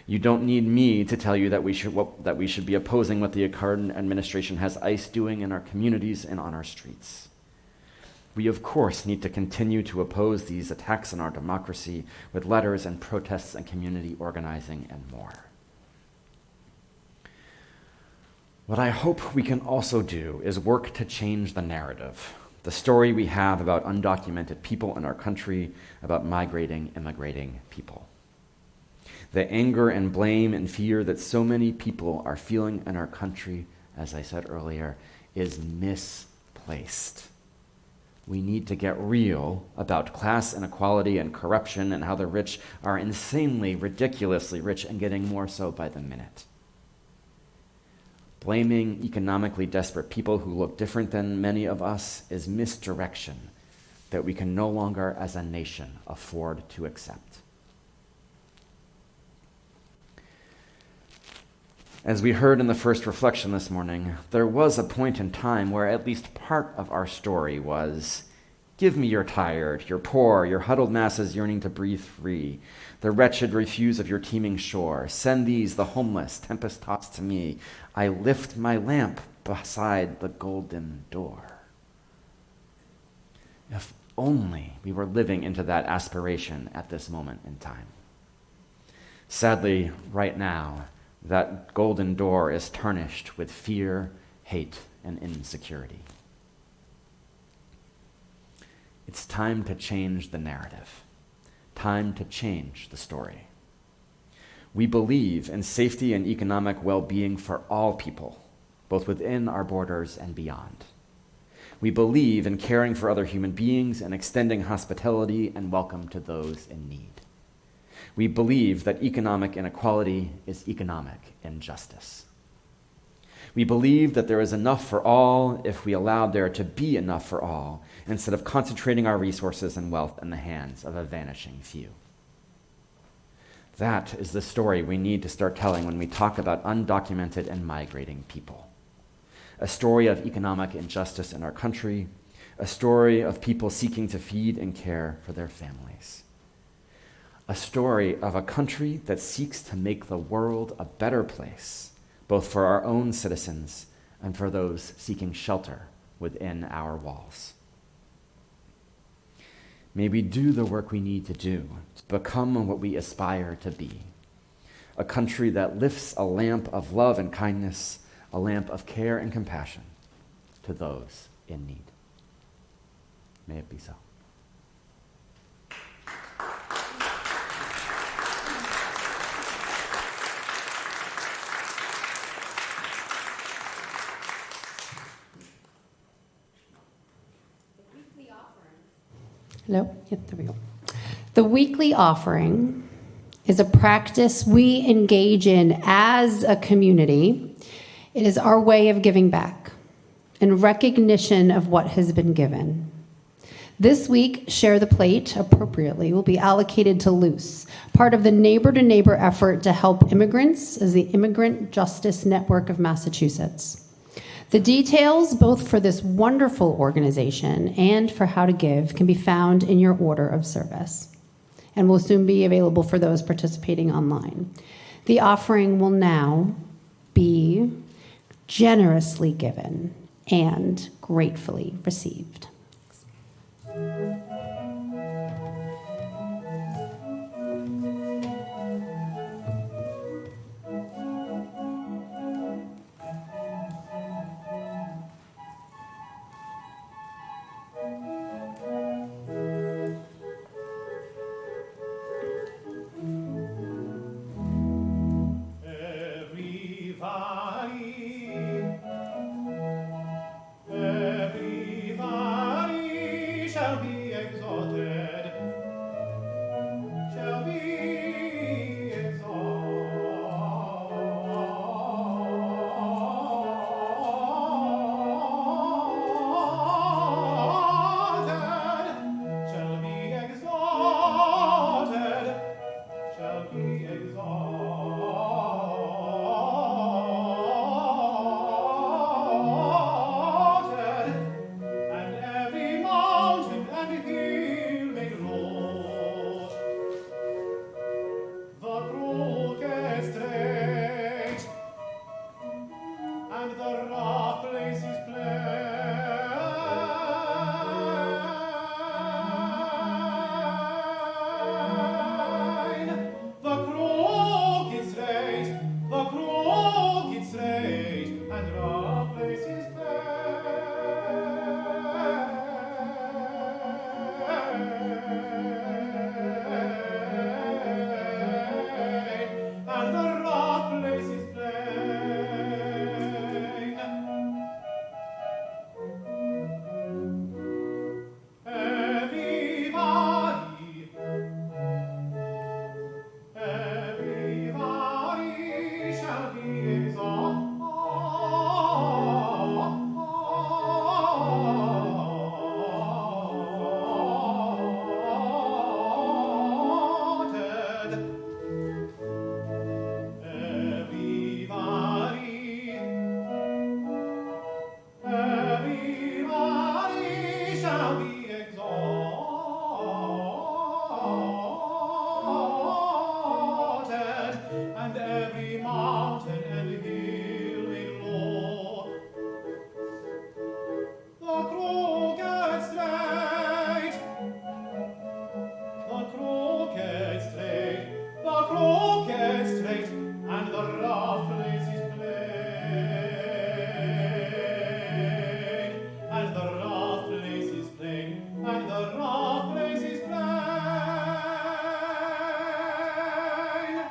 You don't need me to tell you that we should be opposing what the current administration has ICE doing in our communities and on our streets. We, of course, need to continue to oppose these attacks on our democracy with letters and protests and community organizing and more. What I hope we can also do is work to change the narrative, the story we have about undocumented people in our country, about migrating, immigrating people. The anger and blame and fear that so many people are feeling in our country, as I said earlier, is misplaced. We need to get real about class inequality and corruption and how the rich are insanely, ridiculously rich and getting more so by the minute. Blaming economically desperate people who look different than many of us is misdirection that we can no longer, as a nation, afford to accept. As we heard in the first reflection this morning, there was a point in time where at least part of our story was, give me your tired, your poor, your huddled masses yearning to breathe free, the wretched refuse of your teeming shore. Send these, the homeless, tempest-tossed to me. I lift my lamp beside the golden door. If only we were living into that aspiration at this moment in time. Sadly, right now, that golden door is tarnished with fear, hate, and insecurity. It's time to change the narrative. Time to change the story. We believe in safety and economic well-being for all people, both within our borders and beyond. We believe in caring for other human beings and extending hospitality and welcome to those in need. We believe that economic inequality is economic injustice. We believe that there is enough for all if we allow there to be enough for all, instead of concentrating our resources and wealth in the hands of a vanishing few. That is the story we need to start telling when we talk about undocumented and migrating people. A story of economic injustice in our country, a story of people seeking to feed and care for their families. A story of a country that seeks to make the world a better place, both for our own citizens and for those seeking shelter within our walls. May we do the work we need to do to become what we aspire to be. A country that lifts a lamp of love and kindness, a lamp of care and compassion to those in need. May it be so. Hello? Yep, there we go. The weekly offering is a practice we engage in as a community. It is our way of giving back in recognition of what has been given. This week, Share the Plate, appropriately, will be allocated to Luce, part of the neighbor-to-neighbor effort to help immigrants as the Immigrant Justice Network of Massachusetts. The details, both for this wonderful organization and for how to give, can be found in your order of service and will soon be available for those participating online. The offering will now be generously given and gratefully received. Everybody shall be exalted, shall be exalted, shall be exalted, shall be exalted, and every mountain and hill made low. The crooked straight, and the rough places plain. The crooked straight, and rough places plain, and the rough places plain. Everybody shall be exalted. Everybody shall be exalted, and every mountain and hill made low. The crooked straight, and the rough places plain, and the rough places plain, and the rough places plain.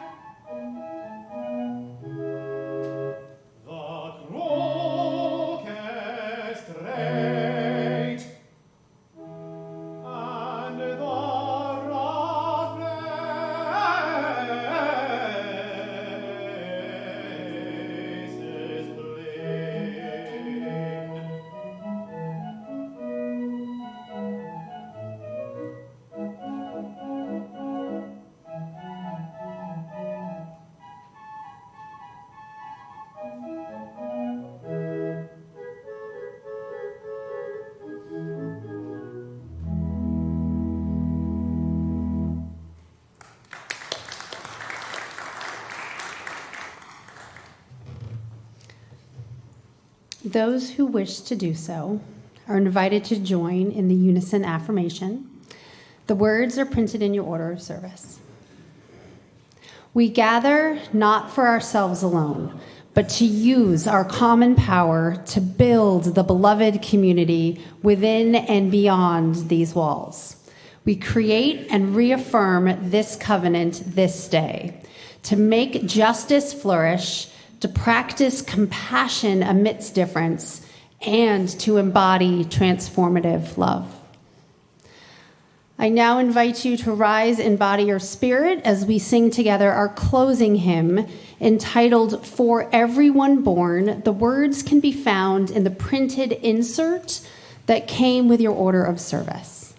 The crooked straight, and the rough places plain. Those who wish to do so are invited to join in the unison affirmation. The words are printed in your order of service. We gather not for ourselves alone, but to use our common power to build the beloved community within and beyond these walls. We create and reaffirm this covenant this day to make justice flourish, to practice compassion amidst difference, and to embody transformative love. I now invite you to rise in body or spirit as we sing together our closing hymn entitled For Everyone Born. The words can be found in the printed insert that came with your order of service.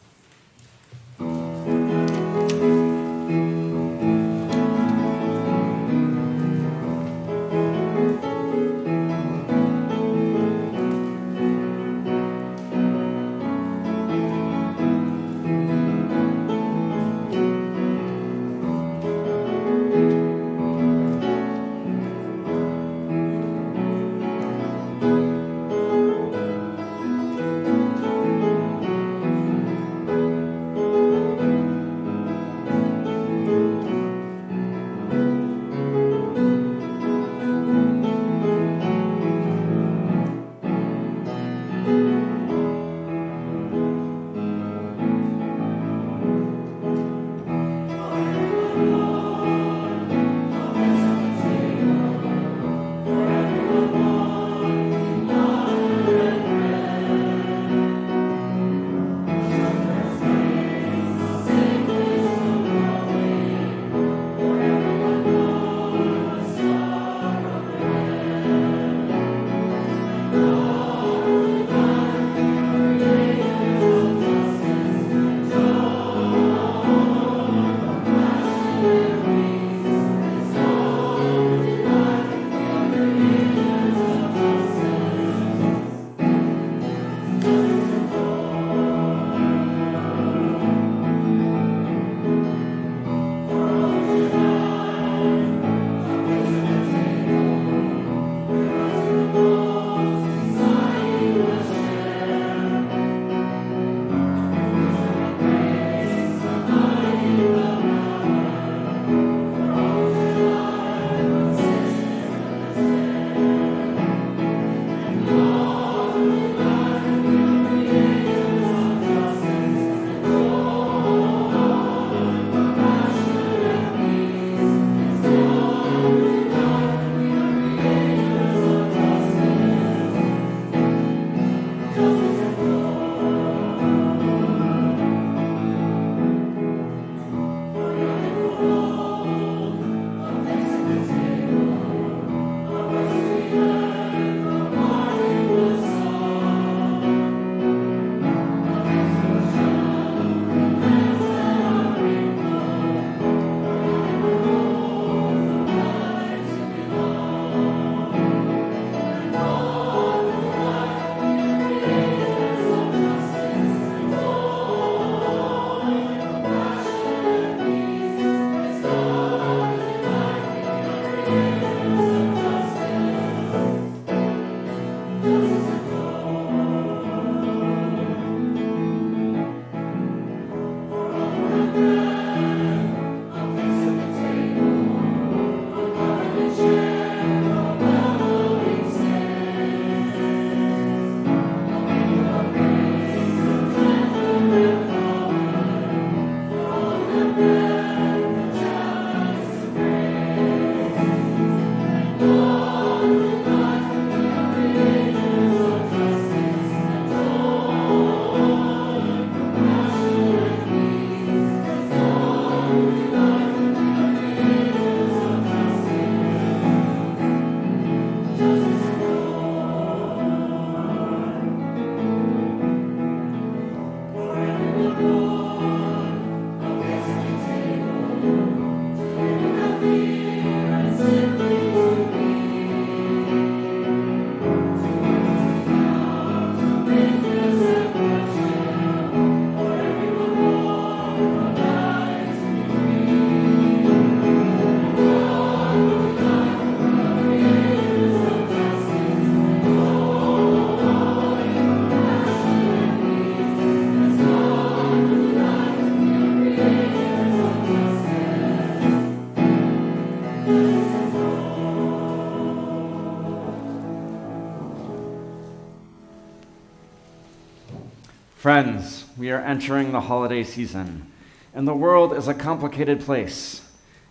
Friends, we are entering the holiday season, and the world is a complicated place.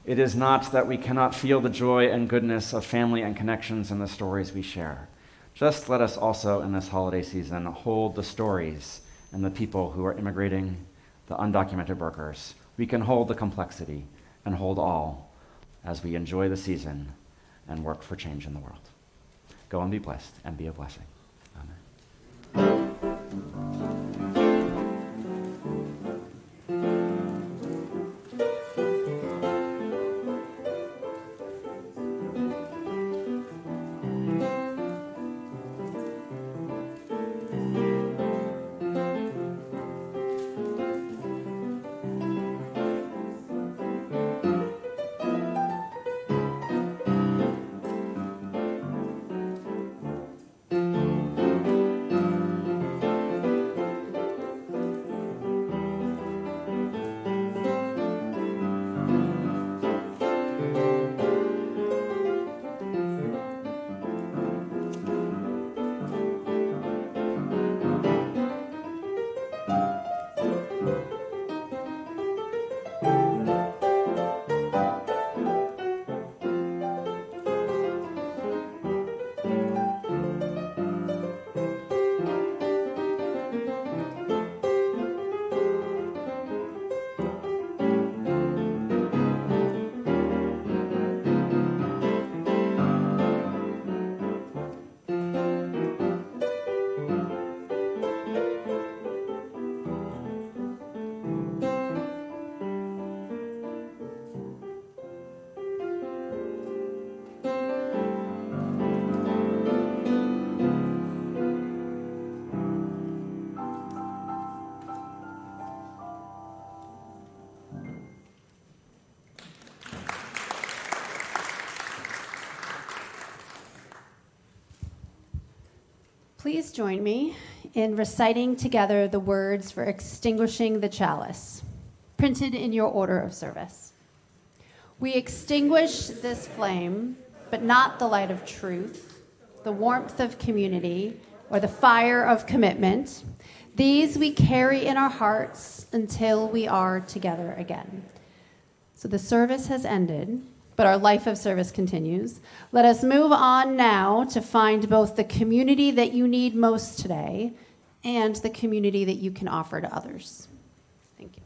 It is not that we cannot feel the joy and goodness of family and connections in the stories we share. Just let us also, in this holiday season, hold the stories and the people who are immigrating, the undocumented workers. We can hold the complexity and hold all as we enjoy the season and work for change in the world. Go and be blessed and be a blessing. Amen. Please join me in reciting together the words for extinguishing the chalice, printed in your order of service. We extinguish this flame, but not the light of truth, the warmth of community, or the fire of commitment. These we carry in our hearts until we are together again. So the service has ended, but our life of service continues. Let us move on now to find both the community that you need most today and the community that you can offer to others. Thank you.